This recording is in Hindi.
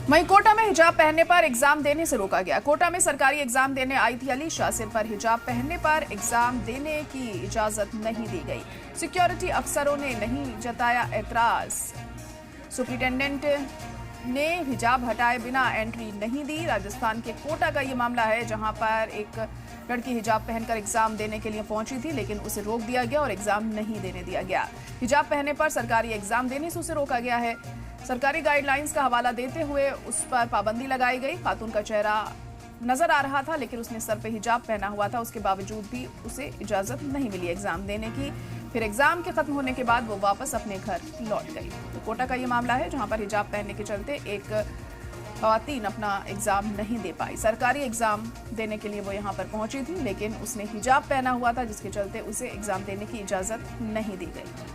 वहीं कोटा में हिजाब पहनने पर एग्जाम देने से रोका गया। कोटा में सरकारी एग्जाम देने आई थी अलीशा, सिर पर हिजाब पहनने पर एग्जाम देने की इजाजत नहीं दी गई। सिक्योरिटी अफसरों ने नहीं जताया एतराज। सुप्रिंटेंडेंट ने हिजाब हटाए बिना एंट्री नहीं दी। राजस्थान के कोटा का ये मामला है, जहां पर एक लड़की हिजाब पहनकर एग्जाम देने के लिए पहुंची थी, लेकिन उसे रोक दिया गया और एग्जाम नहीं देने दिया गया। हिजाब पहनने पर सरकारी एग्जाम देने से उसे रोका गया है। सरकारी गाइडलाइंस का हवाला देते हुए उस पर पाबंदी लगाई गई। खातून का चेहरा नजर आ रहा था, लेकिन उसने सर पे हिजाब पहना हुआ था। उसके बावजूद भी उसे इजाजत नहीं मिली एग्जाम देने की। फिर एग्जाम के खत्म होने के बाद वो वापस अपने घर लौट गई। तो कोटा का ये मामला है, जहां पर हिजाब पहनने के चलते एक खवातीन अपना एग्जाम नहीं दे पाई। सरकारी एग्जाम देने के लिए वो यहाँ पर पहुंची थी, लेकिन उसने हिजाब पहना हुआ था, जिसके चलते उसे एग्जाम देने की इजाजत नहीं दी गई।